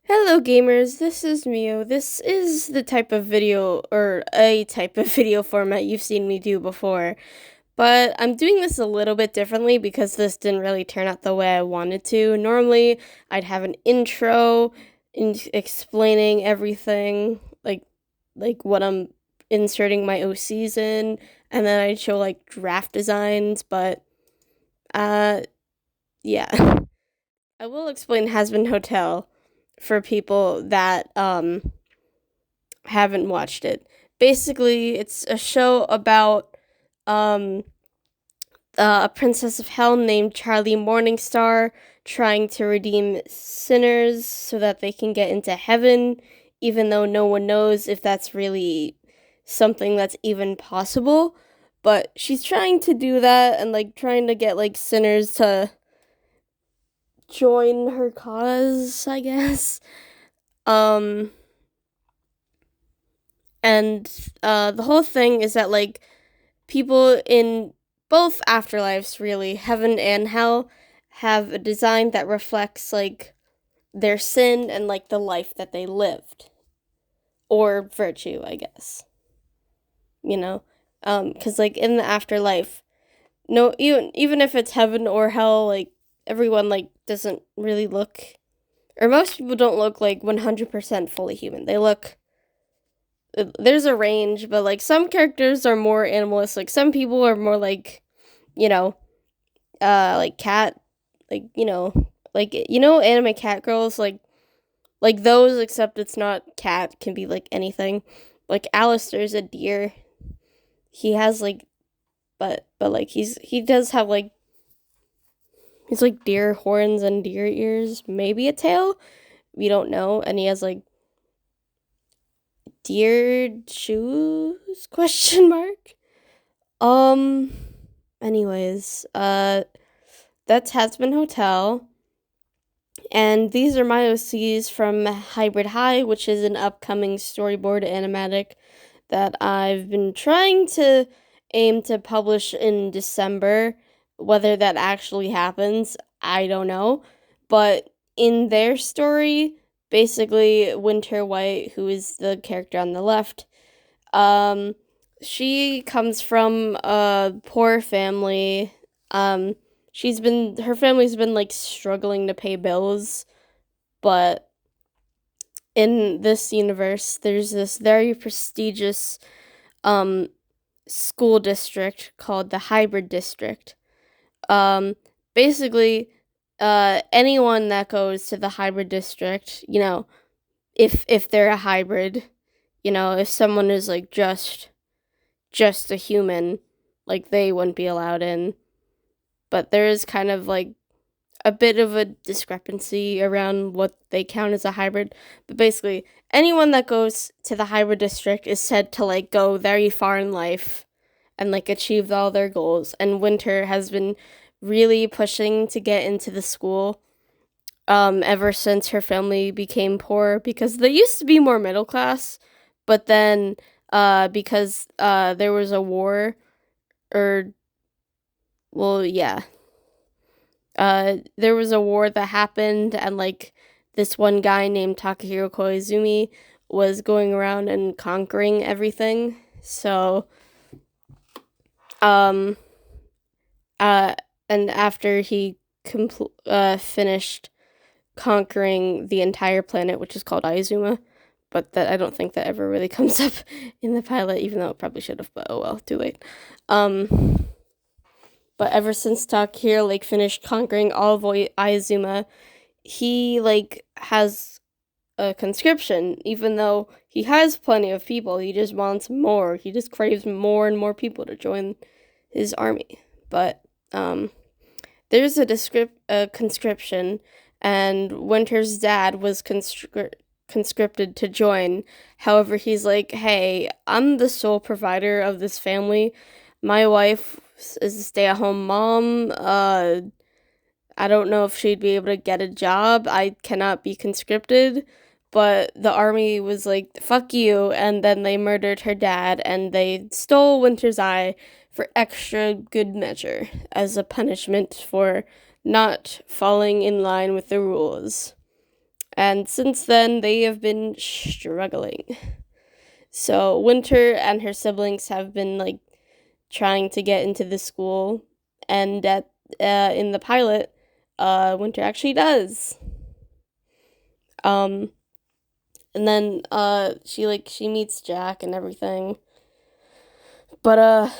Hello gamers, this is Mio. This is the type of video, or a type of video format you've seen me do before, but I'm doing this a little bit differently because this didn't really turn out the way I wanted to. Normally, I'd have an intro explaining everything, like what I'm inserting my OCs in, and then I'd show like draft designs, but uh yeah. I will explain Hazbin Hotel for people that haven't watched it. Basically, it's a show about um a princess of hell named Charlie Morningstar trying to redeem sinners so that they can get into heaven, even though no one knows if that's really something that's even possible. But she's trying to do that and like trying to get like sinners to join her cause, I guess. Um and the whole thing is that like people in both afterlives, really, heaven and hell, have a design that reflects like their sin and like the life that they lived, or virtue, I guess. You know, because like in the afterlife, no, even if it's heaven or hell, like everyone like doesn't really look, or most people don't look like 100% fully human. They look, there's a range, but like some characters are more animalistic. Some people are more like, you know, like cat, like anime cat girls, like those, except it's not cat, can be like anything. Like Alistair's a deer. He has like, but like he does have like, he's like deer horns and deer ears, maybe a tail. We don't know, and he has like deer shoes? Question mark. Um. Anyways, that's Hazbin Hotel. And these are my OCs from Hybrid High, which is an upcoming storyboard animatic that I've been trying to aim to publish in December. Whether that actually happens, I don't know. But in their story, basically, Winter White, who is the character on the left, um, she comes from a poor family. Um, her family's been like struggling to pay bills, but in this universe, there's this very prestigious um school district called the Hybrid District. Um, basically, anyone that goes to the Hybrid District, if they're a hybrid, if someone is like just a human, like they wouldn't be allowed in. But there is kind of like a bit of a discrepancy around what they count as a hybrid. But basically, anyone that goes to the hybrid district is said to like go very far in life and like achieve all their goals. And Winter has been really pushing to get into the school ever since her family became poor, because they used to be more middle class, but then because there was a war, or well, yeah, there was a war that happened, and like this one guy named Takahiro Koizumi was going around and conquering everything. So, um, uh, and after he finished conquering the entire planet, which is called Aizuma, but that I don't think that ever really comes up in the pilot, even though it probably should have. But oh well, too late. Um, but ever since Takahiro like finished conquering all of Aizuma, he like has a conscription. Even though he has plenty of people, he just wants more. He just craves more and more people to join his army. But there's a conscription, and Winter's dad was conscripted to join. However, he's like, hey, I'm the sole provider of this family. My wife is a stay-at-home mom. I don't know if she'd be able to get a job. I cannot be conscripted. But the army was like, fuck you. And then they murdered her dad, and they stole Winter's eye for extra good measure as a punishment for not falling in line with the rules. And since then, they have been struggling. So Winter and her siblings have been like trying to get into the school, and at in the pilot, Winter actually does. Um, and then she meets Jack and everything. But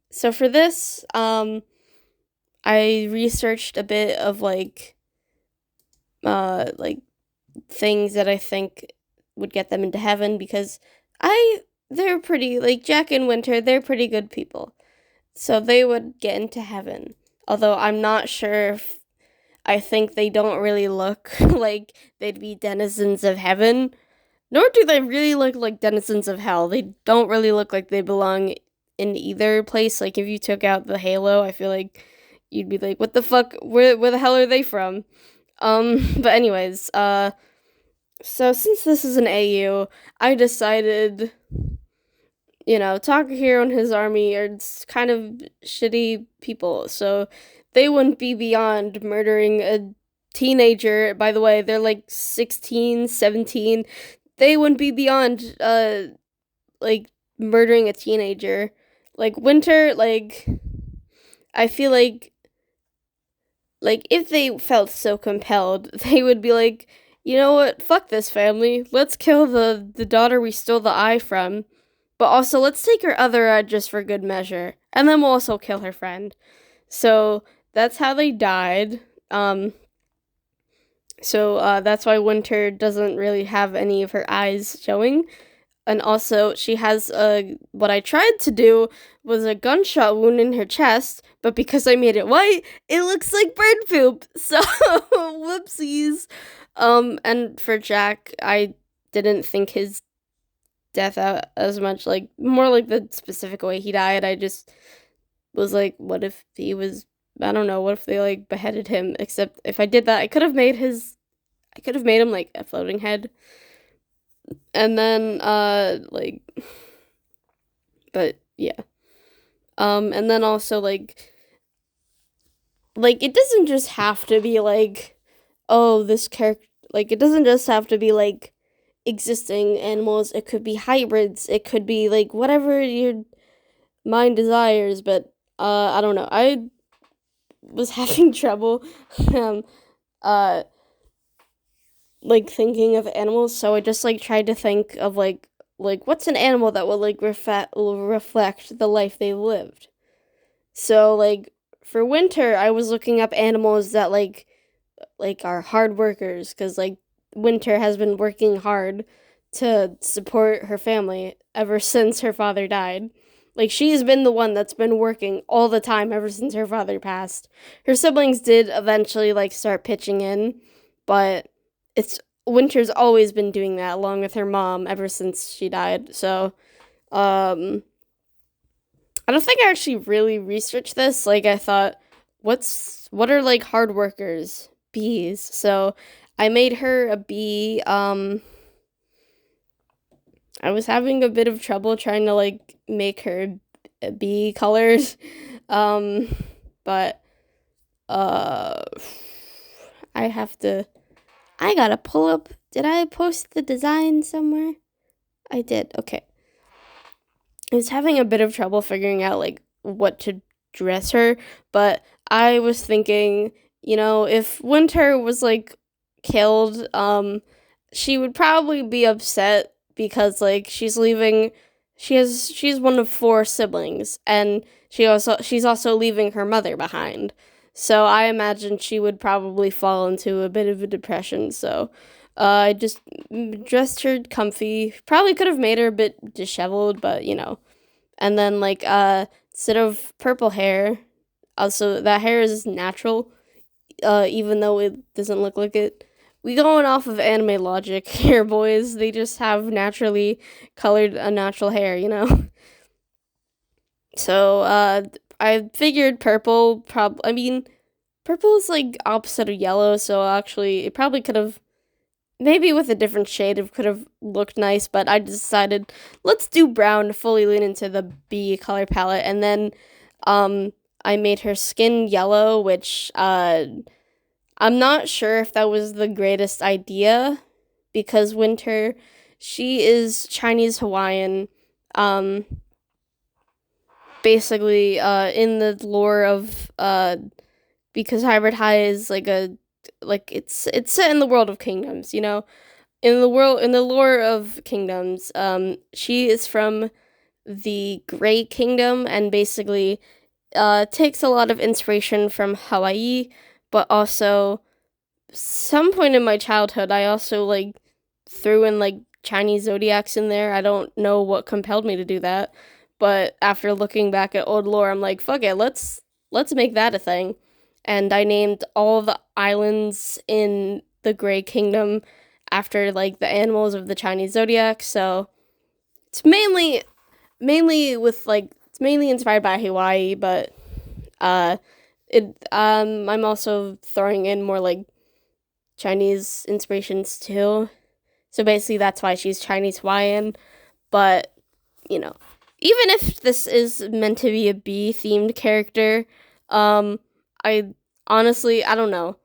so for this, I researched a bit of like things that I think would get them into heaven, because they're pretty, like Jack and Winter, they're pretty good people. So they would get into heaven. Although I'm not sure if I think they don't really look like they'd be denizens of heaven, nor do they really look like denizens of hell. They don't really look like they belong in either place. Like if you took out the halo, I feel like you'd be like, what the fuck? Where the hell are they from? But anyways, so since this is an AU, I decided, Takahiro and his army are kind of shitty people, so they wouldn't be beyond murdering a teenager. By the way, they're like 16, 17. They wouldn't be beyond, like, murdering a teenager. Like, Winter, like, I feel like, if they felt so compelled, they would be like, you know what, fuck this family, let's kill the daughter we stole the eye from, but also let's take her other eye just for good measure, and then we'll also kill her friend. So, that's how they died. So that's why Winter doesn't really have any of her eyes showing. And also, she has what I tried to do was a gunshot wound in her chest, but because I made it white, it looks like bird poop. So, whoopsies. And for Jack, I didn't think his death out as much, like, more like the specific way he died. I just was like, what if he was, I don't know, what if they, like, beheaded him? Except if I did that, I could have made him, like, a floating head. And then, but yeah. And then also, like, it doesn't just have to be, like, oh, this character, like, it doesn't just have to be, like, existing animals. It could be hybrids. It could be, like, whatever your mind desires, but, I don't know. I was having trouble, like, thinking of animals, so I just, like, tried to think of, like, what's an animal that would, like, reflect the life they lived. So, like, for Winter, I was looking up animals that, like, are hard workers, because, like, Winter has been working hard to support her family ever since her father died. Like, she's been the one that's been working all the time ever since her father passed. Her siblings did eventually, like, start pitching in, but Winter's always been doing that along with her mom ever since she died. So, I don't think I actually really researched this. Like, I thought, what are, like, hard workers? Bees. So, I made her a bee. I was having a bit of trouble trying to, like, make her a bee colored. But, I gotta pull up. Did I post the design somewhere? I did. Okay. I was having a bit of trouble figuring out, like, what to dress her, but I was thinking, if Winter was, like, killed, she would probably be upset because, like, she's one of 4 siblings, and she's also leaving her mother behind. So I imagine she would probably fall into a bit of a depression. So I just dressed her comfy. Probably could have made her a bit disheveled, but And then, like, instead of purple hair, also that hair is natural, even though it doesn't look like it. We going off of anime logic here, boys. They just have naturally colored natural hair, So, I figured purple, purple is, like, opposite of yellow, so actually, it probably could have, maybe with a different shade, it could have looked nice, but I decided, let's do brown to fully lean into the bee color palette, and then, I made her skin yellow, which, I'm not sure if that was the greatest idea because Winter, she is Chinese Hawaiian. Um, basically, in the lore of because Hybrid High is it's set in the world of kingdoms, you know. In the lore of kingdoms, she is from the Gray Kingdom and basically takes a lot of inspiration from Hawaii, but also some point in my childhood I also like threw in like Chinese zodiacs in there. I don't know what compelled me to do that, but after looking back at old lore, I'm like, fuck it, let's make that a thing. And I named all the islands in the Gray Kingdom after like the animals of the Chinese zodiac. So it's it's mainly inspired by Hawaii, but uh I'm also throwing in more like Chinese inspirations too. So basically that's why she's Chinese Hawaiian, but you know, even if this is meant to be a bee themed character, um I honestly I don't know.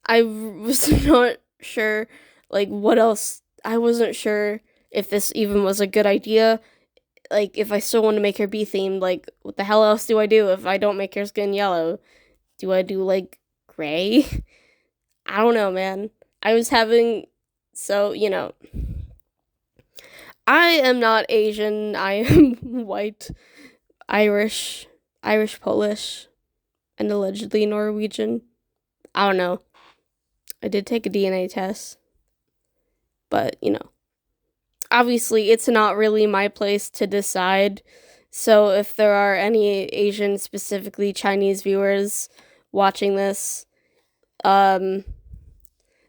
I was not sure like what else. I wasn't sure if this even was a good idea. Like if I still want to make her bee themed, like what the hell else do I do if I don't make her skin yellow? Do I do like gray? I don't know, man. I was having so, you know, I am not Asian. I am white, Irish, Irish Polish, and allegedly Norwegian. I don't know. I did take a DNA test, but you know, obviously it's not really my place to decide. So if there are any Asian, specifically Chinese viewers watching this, um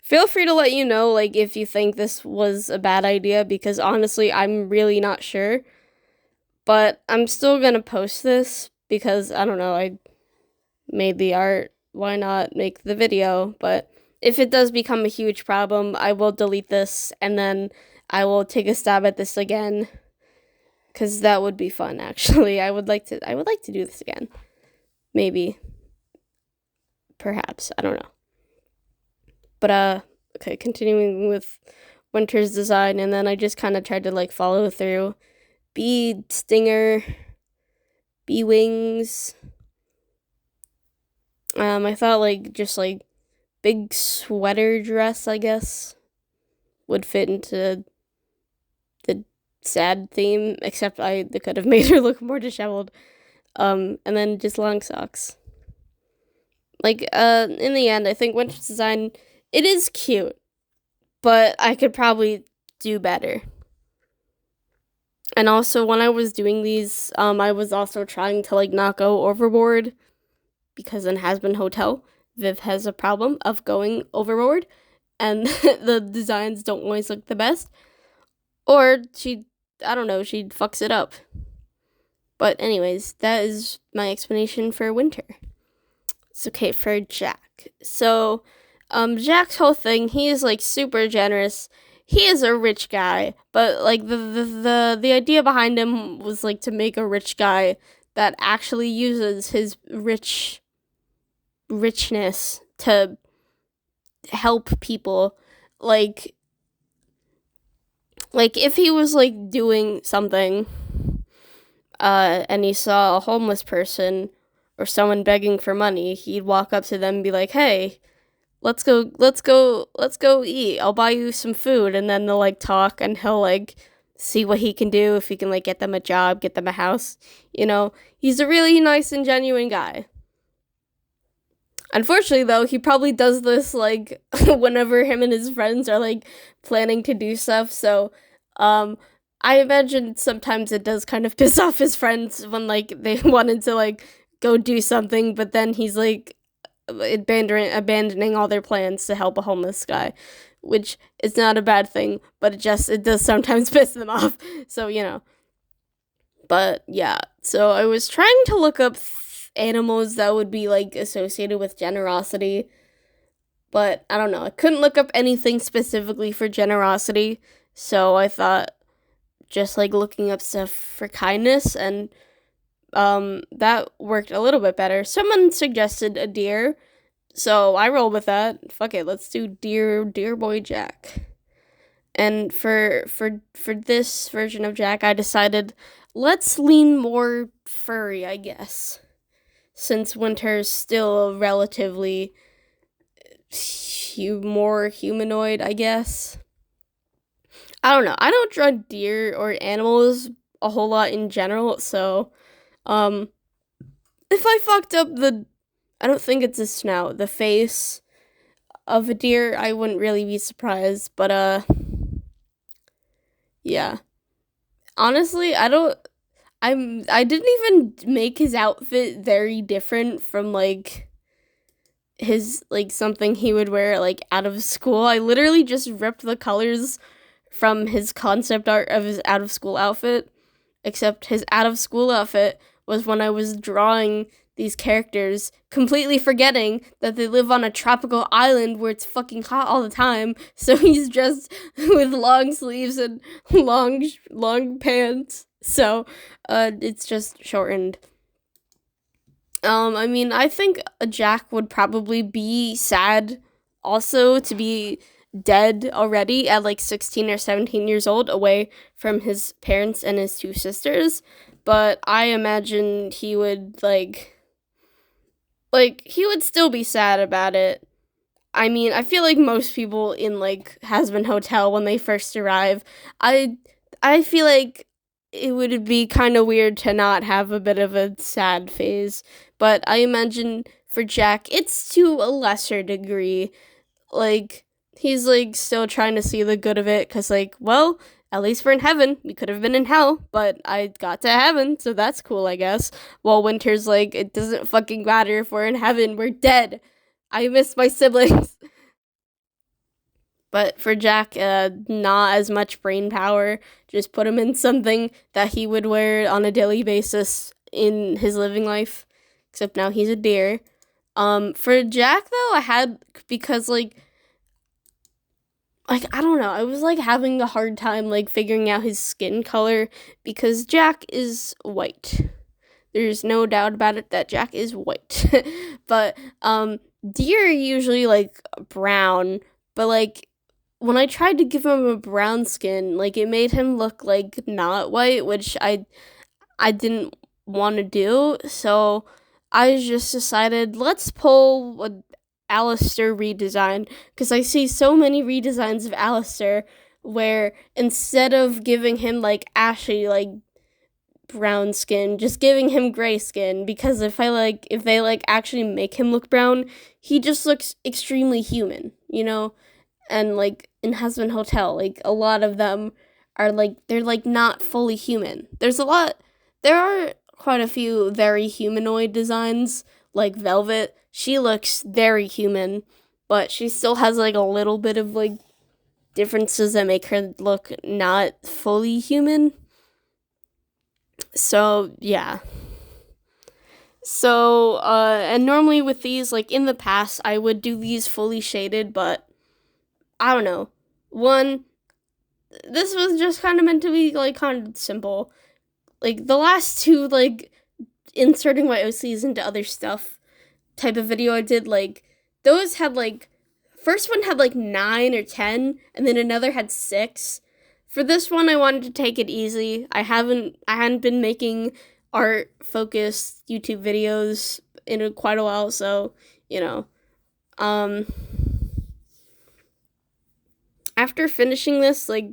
feel free to let you know like if you think this was a bad idea because honestly I'm really not sure. But I'm still going to post this because I don't know, I made the art, why not make the video? But if it does become a huge problem, I will delete this and then I will take a stab at this again cuz that would be fun actually. I would like to do this again. Maybe. Perhaps, I don't know. But okay, continuing with Winter's design and then I just kind of tried to like follow through. Bee stinger, bee wings. I thought like just like big sweater dress, I guess, would fit into the sad theme, except I could have made her look more disheveled. And then just long socks. Like, in the end, I think Winter's design, it is cute, but I could probably do better. And also, when I was doing these, I was also trying to, like, not go overboard, because in Hazbin Hotel, Viv has a problem of going overboard, and the designs don't always look the best. Or I don't know, she fucks it up. But anyways, that is my explanation for Winter. It's okay for Jack. So, Jack's whole thing, he is like super generous. He is a rich guy, but like the idea behind him was like to make a rich guy that actually uses his richness to help people. Like if he was like doing something and he saw a homeless person or someone begging for money, he'd walk up to them and be like, "Hey, let's go eat. I'll buy you some food." And then they'll like talk and he'll like see what he can do, if he can like get them a job, get them a house. You know, he's a really nice and genuine guy. Unfortunately, though, he probably does this like whenever him and his friends are like planning to do stuff. So, I imagine sometimes it does kind of piss off his friends when like they wanted to like go do something, but then he's like abandoning all their plans to help a homeless guy, which is not a bad thing, but it does sometimes piss them off. So you know. But yeah, so I was trying to look up animals that would be like associated with generosity, but I don't know. I couldn't look up anything specifically for generosity, so I thought just like looking up stuff for kindness, and that worked a little bit better. Someone suggested a deer, So I roll with that. Fuck it, let's do dear boy Jack. And for this version of Jack, I decided let's lean more furry, I guess. Since Winter's still relatively more humanoid, I guess. I don't know. I don't draw deer or animals a whole lot in general, so if I fucked up I don't think it's a snout, the face of a deer, I wouldn't really be surprised, but yeah. Honestly, I didn't even make his outfit very different from like his like something he would wear like out of school. I literally just ripped the colors from his concept art of his out of school outfit, except his out of school outfit was when I was drawing these characters, completely forgetting that they live on a tropical island where it's fucking hot all the time. So he's dressed with long sleeves and long pants. So it's just shortened. I mean, I think a Jack would probably be sad also to be dead already at like 16 or 17 years old, away from his parents and his two sisters. But I imagine he would he would still be sad about it. I mean, I feel like most people in like Hazbin Hotel when they first arrive, I feel like it would be kind of weird to not have a bit of a sad phase. But I imagine for Jack, it's to a lesser degree. Like he's like still trying to see the good of it, cause like, well, at least we're in heaven. We could have been in hell, but I got to heaven, so that's cool, I guess. While Winter's like, it doesn't fucking matter if we're in heaven, we're dead. I miss my siblings. But for Jack, not as much brain power. Just put him in something that he would wear on a daily basis in his living life. Except now he's a deer. For Jack though, I had because I don't know, I was like having a hard time like figuring out his skin color because Jack is white. There's no doubt about it that Jack is white. But deer are usually like brown, but like when I tried to give him a brown skin, like it made him look like not white, which I didn't want to do. So I just decided let's pull a Alistair redesign because I see so many redesigns of Alistair where instead of giving him like ashy like brown skin, just giving him gray skin, because if they like actually make him look brown, he just looks extremely human, you know? And like in Hazbin Hotel, like a lot of them are like they're like not fully human. There are quite a few very humanoid designs, like Velvet. She looks very human, but she still has like a little bit of like differences that make her look not fully human. So, yeah. So, and normally with these, like in the past, I would do these fully shaded, but I don't know. One, this was just kind of meant to be like kind of simple. Like the last two, like inserting my OCs into other stuff type of video I did, like those had like first one had like 9 or 10, and then another had 6. For this one, I wanted to take it easy. I hadn't been making art focused YouTube videos in quite a while, so you know. After finishing this, like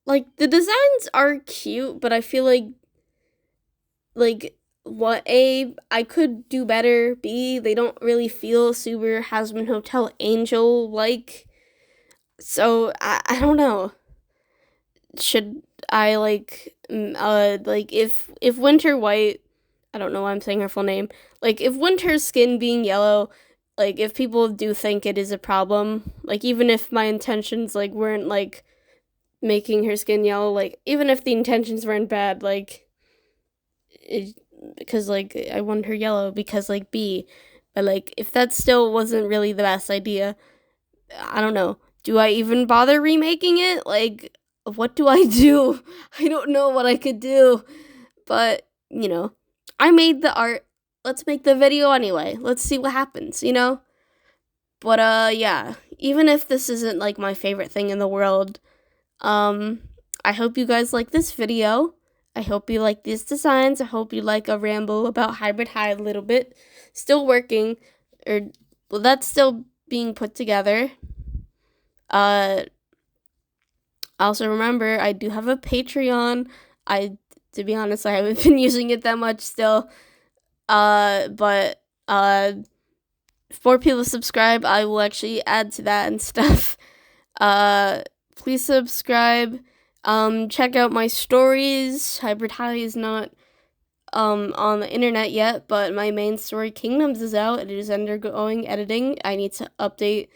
the designs are cute, but I feel like what I could do better. B, they don't really feel super Hazbin Hotel Angel like. So I don't know. Should I like if Winter White, I don't know why I'm saying her full name. Like if Winter's skin being yellow, like if people do think it is a problem, like even if my intentions like weren't like making her skin yellow, like even if the intentions weren't bad, like because like I want her yellow because like B, but like if that still wasn't really the best idea, I don't know. Do I even bother remaking it? Like what do I do? I don't know what I could do. But, you know, I made the art. Let's make the video anyway. Let's see what happens, you know? But yeah, even if this isn't like my favorite thing in the world, I hope you guys like this video. I hope you like these designs. I hope you like a ramble about Hybrid High a little bit. Still working, or well, that's still being put together. Also remember, I do have a Patreon. To be honest, I haven't been using it that much still. But if more people subscribe, I will actually add to that and stuff. Please subscribe. Check out my stories. Hybrid High is not on the internet yet, but my main story, Kingdoms, is out. It is undergoing editing. I need to update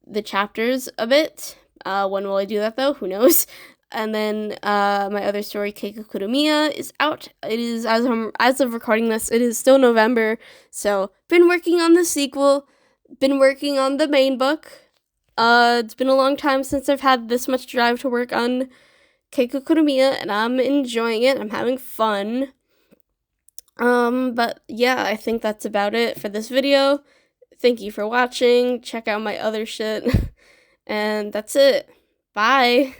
the chapters a bit. When will I do that, though? Who knows? And then my other story, Keiko Kuromiya, is out. It is, as of recording this, it is still November. So, been working on the sequel. Been working on the main book. It's been a long time since I've had this much drive to work on Keiko Kuromiya, and I'm enjoying it. I'm having fun. But yeah, I think that's about it for this video. Thank you for watching. Check out my other shit. And that's it. Bye.